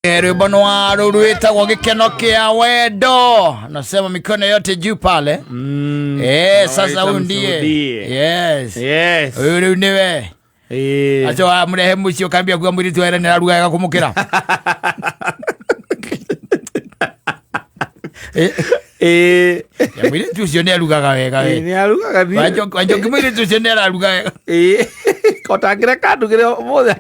Rwibonwa rwitagwo gikeno kia wendo, nasema mikono yote juu pale. Sasa huyu ndiye. Yes. Huyu niwe. Acho mrehe mucio kambia kwa mwiri tu era ni aruga ya kumukira. Ya mwiri tu cio ni aruga wega we. Ni aruga gani? Wanjo kimwiri tu cio ni aruga wega. Kotangira kandu gire mothe.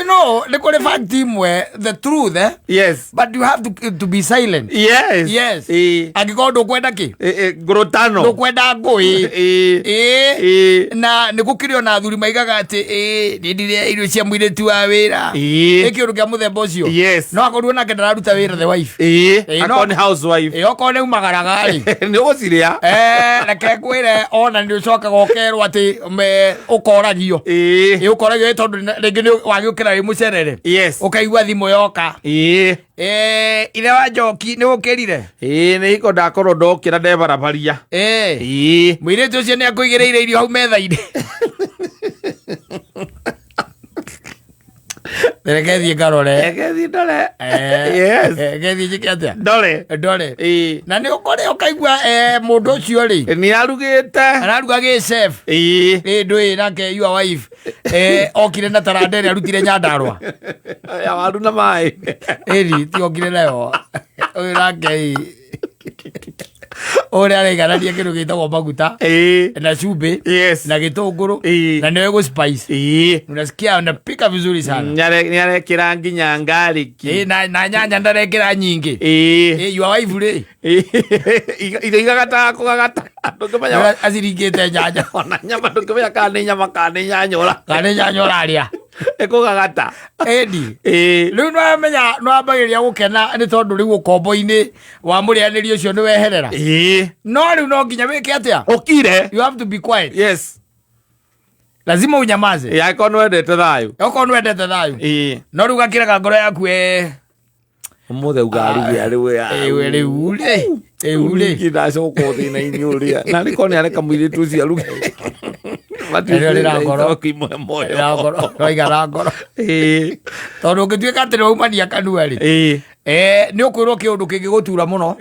No, they call it fact team where the truth, Yes. But you have to be silent. Yes. Agiko ndo kwenda ki? Grotano. Ndo kwenda ngui. Na nikukirio na thuri maigaga ati ndire irio cia mwire tu wa wira. Ekiuru kia muthemba ucio. Yes. No akorwo nake ndararuta wira the wife. Akoni housewife. Okone umagaraga ri. Ni uguciria. Reke kwire ona ndi ucoka gokerwo ati ukoragio. Ukoragio tondu ringi ni wagiukira ri mucerere. Yes. Ukaigua thimu yoka. Ile wa Njoki ni ukirire. Ni iko ndakorwo ndokira ndebarabaria. Mwire tu cio ni akuigireire irio hau metha-ini. Rekethi ngarore. Rekethi ndore. Yes. Rekethi jikiatia. Ndore. Na ni ukore ukaigua mundu ucio ri. Ni arugite. Araruga gi chef. Ndui nake your wife. Okire na tarandere arutire nyandarwa. Ya waru na mai. Ti okire nayo. Oyo nake ora regarania kindu gitagwo maguta na chumvi na gitunguru na niwe go spice unasikia unapika vizuri sana nyare kira nginya ngariki na nyanya ndarekera nyingi your wife ri igagata kugagata ndukimenya aciringite nyanya ona nyama ndukimenya kana nyama kana nyanyora aria ekugagata riu no ambagiria gukena ni tondu riu ukombo-ini wa murianiri ucio ni weherera no riu no nginya wike atia ukire you have to be quiet. Yes, lazima unyamaze yako nwendete thayu no riu gakiraga ngoro yaku umuthe ugarugia riu ngidacoko thina-ini uria na niko ni areka mwiri tu cia ruge roigara ngoro tondu ngituika ati niwaumania kanua ri ni ukwirwo kiundu kingigutura muno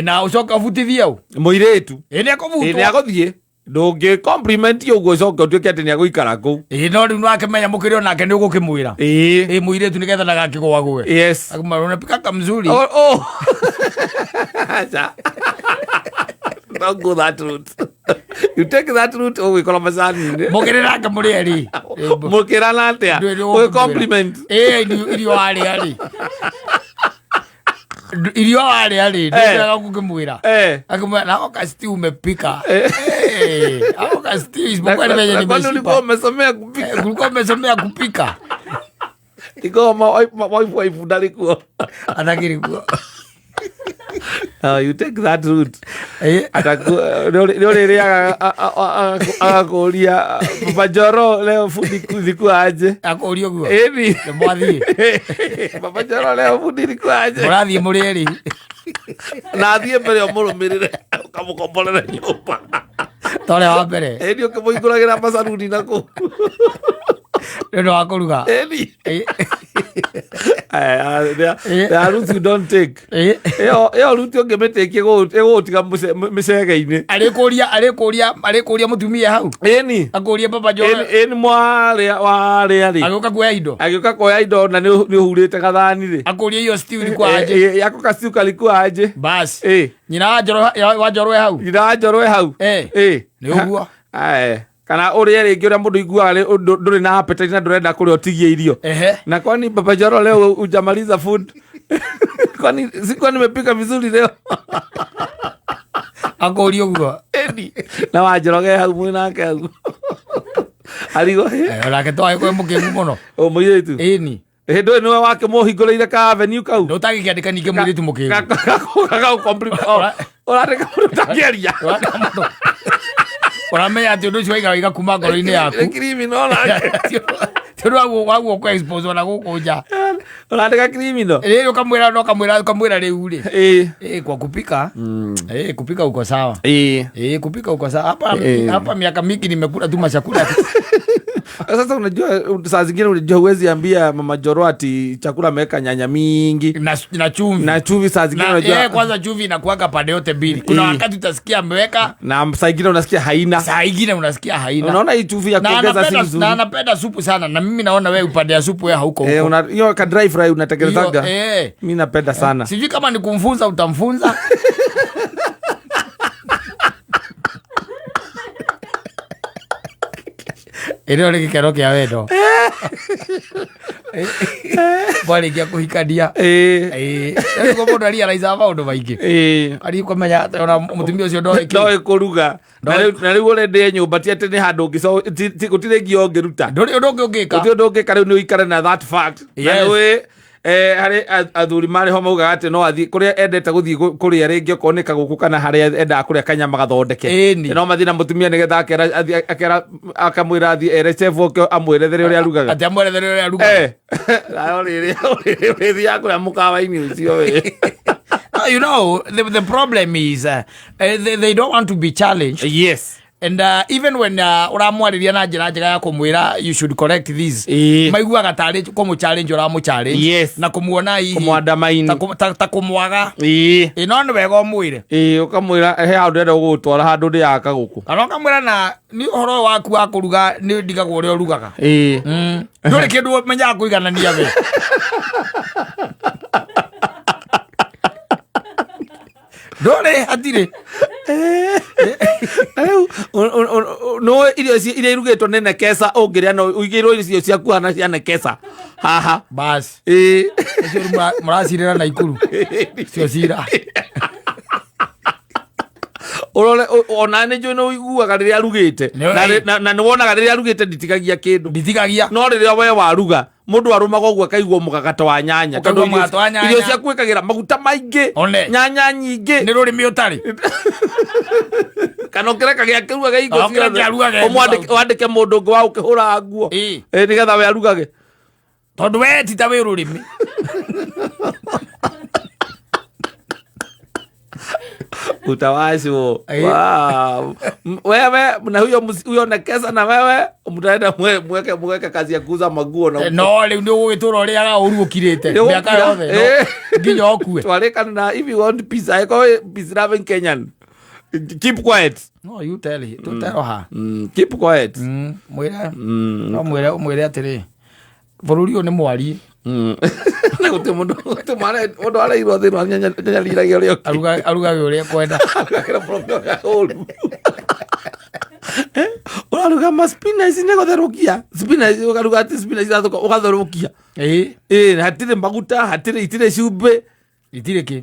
na ucoka ubutithie u muiritu ni akubutwo ni aguthie ndungi compliment uguo ucoka utuike ati ni aguikara kuu no riu nakimenya mukiri onake ni ugukimwira muiritu nigetha ndagakigwa gwe yes unapika kamzuri don't go that route. You take that route we call mazani mukirira ngamurieri mukira na atia we compliment irio ari ndio kukimwira akuma na okasti umepika okasti isipokuwa nimeje nimeshiba umesomea kupika kulikuwa umesomea kupika iko wife ndalikuwa anakirikuwa you take that route ndio akakuria Papa Joro leo fundi kulikuaje akurio guo mwathie Papa Joro leo fundi kulikuaje murathie murieri na thie mbere umurumirire ukamukombolera nyumba tole wa mbere ndio kimuiguragira masaruni nako ndio wakuruga the route you don't take yo route ungemetekie gutiga micege-ini arikuria mutumia hau akuria Papa Joro mwaria ri agioka kuoya indo na ni uhurite gathani ri akuria iyo stew likwaje yako ka stew kalikuaje bas nyina wa Njoro hau ni uguo kana uria ringi uria mundu iguaga nduri na appetite na ndurenda kuria utigie irio na kwani Papa Joro leo ujamaliza food kwani sikuwa nimepika vizuri leo akuria uguo na Wanjoroge hau mwinake hau aligo rake twae kwa mukingu muno muiritu ndo niwe wake muhingureire ka avenue kau ndo tagikiandika ninge muiritu mukingu kaka compliment orareka mutageria uramenya ati undu ucio waiga kuma ngoro-ini yaku criminal turu waguo kwa expose ona guku nja Unataka criminal? Ukamwira leo ule. Kwa kupika. Kupika uko sawa. Kupika uko sawa. Hapa miaka mingi nimekula tu machakula. Sasa unajua saa zingine unajua huwezi ambia Mama Joro ati chakula ameweka nyanya mingi na chumvi. Na chumvi saa zingine unajua kwanza chumvi inakuaga pande yote mbili. Kuna wakati utasikia ameweka na saa zingine unasikia haina. Saa zingine unasikia haina. Unaona hii chumvi ya kuongeza si nzuri. Na anapenda supu sana na mimi naona wewe upande ya supu wewe hauko huko. Hiyo ka dry fry unategerezaga. Mimi napenda sana. Sijui kama ni kumfunza utamfunza. Ero le kero kia wendo. Bali kia kuhikadia. Ko mundu ali araiza maundu maingi. Ali kumenya ona mutumia ucio ndoe kuruga. Na riu urende nyumba ti ati ni handu ngi so gutire ngio ngiruta. Nduri undu ungika. Uti undu ungika riu ni uikare na that fact. Yes. Hari athuri mari ho mauga ati no athi kuria endete guthii kuria ringi okoneka guku kana hari enda kuria kanyama gathondeke no mathi na mutumia nigetha akera akamwira athi ere chef okyo amwerethere uria arugaga ati amwerethere uria arugaga ayo riri ya kuria mukawa-ini ucio we. You know, the problem is they don't want to be challenged. Yes. And even when uramwariria na njira njega ya kumwira you should correct this, maiguaga tari kumu challenge uramu challenge. Yes. Na kumuona hihi kumwandamaini ta kumwaga no ni wega umwire ukamwira he handu enda gugutwara handu ndi yaka guku kana ukamwira na ni uhoro waku wa kuruga ni ndigagwo uria urugaga nduri kindu menya kuiganania we ndore atire no irio irugitwo nene kesa ungiria no uigirwo irio ciaku hana ciane kesa haha bas icio muracirira na ikuru cio cira urore ona ne jono uiguaga riria arugite na ni wonaga riria arugite nditigagia kindu no riria we waruga mundu arumaga uguo akaigwo mugagata wa nyanya tondu irio cia kwikagira maguta maingi nyanya nyingi ni ruri miutari kana kireka gia kiruga ga igo cia wandike mundu ngo wa ukihura nguo nigetha we arugage tondu we tita we rurimi utawasho wewe na huyo na kesa na wewe mtaenda mweke kazi ya kuuza maguo na no le ndio gwitura ria ga urukirite miaka yothe nginya okue twarekana na if you want peace I call peace loving Kenyan keep quiet no you tell it to tell her keep quiet mwire atiri bururi ni mwari na guti mundu ara iro thino nyanya liragia rio aruga uria kwenda akira propio ya olu uraruga spinach nego therukia spinach ukaruga ati spinach irathoko ugatherukia hatire maguta hatire itire cumbe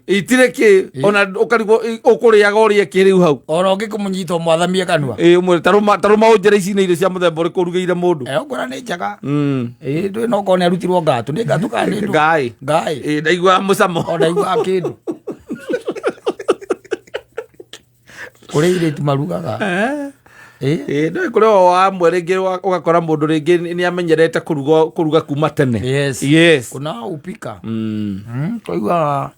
itireke ona ukarigo ukuriaga urie kiriu hau ona ungikumunyita mwathamie kanua umwe taruma ujere ici ni irio cia muthemba uri kurugire mundu ukora ni njaga ndui no kone arutirwo ngatu ni ngatu kana ndu ngai ndaigua mucamo ndaigua kindu kuri ile timarugaga no kuri wa mwerege ugakora mundu ringi ni amenyerete kuruga kuma tene yes kuna upika koigua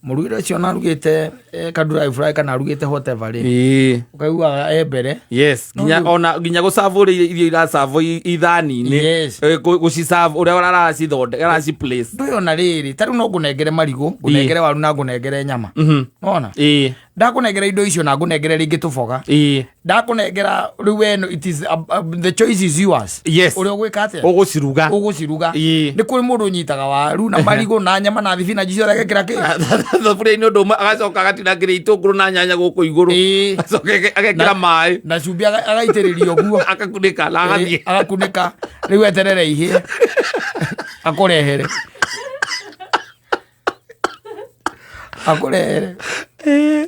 murugire cio narugite kadura fry kana arugite whatever ri ukaigua mbere nginya gucavura irio iracavo ithani-ini gucicava uria aracithondeka araciplace nduyona riri tariu no ngunengere marigu ngunengere waru na ngunengere nyama ona ndakunengera indo icio na ngunengere ringi tuboga ndakunengera riu weno it is the choice is yours uria ugwika atia uguciruga ni kuri mundu nyitaga waru na marigu na nyama na thibinaji ciothe agekira ki thaburia-ini undu agacoka agatinangira itunguru na nyanya guku iguru acoka agekira mai na cumbi agaitiriria uguo akakunika na agathie agakunika riu eterere ihie akurehere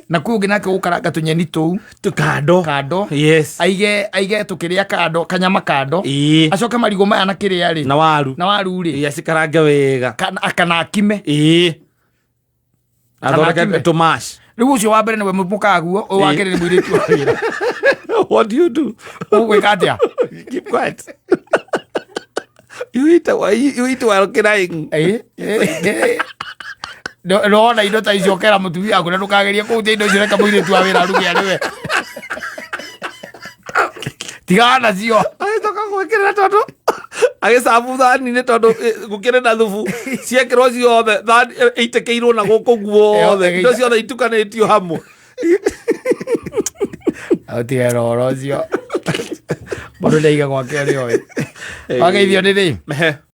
na kuo nginake gukaranga tunyeni tuu kando aige tukiria kando kanyama kando acoke marigo maya na kiria ri na waru ri acikarange wega kana akime athondeke tumash riu ucio wa mbere niwe mukaguo uyu wa keri ni mwiritu wa wira what do you do ugwika atia keep quiet You eat while crying. No na indo ta icio kera mutumia aku na ndukageria kuutia indo icio reka muire tu awira rugia niwe tigana cio agĩcoka gwĩkĩrĩra tondũ agĩcabu thani-inĩ tondũ gũkĩrĩ na thubu ciekĩrwo ciothe thani ĩitĩkĩirwo na gũkũ guothe indo ciothe itukanĩtio hamwe aũtigera ũhoro ũcio mũndũ ndaiga gwake arĩ oĩ wageithio nĩ rĩ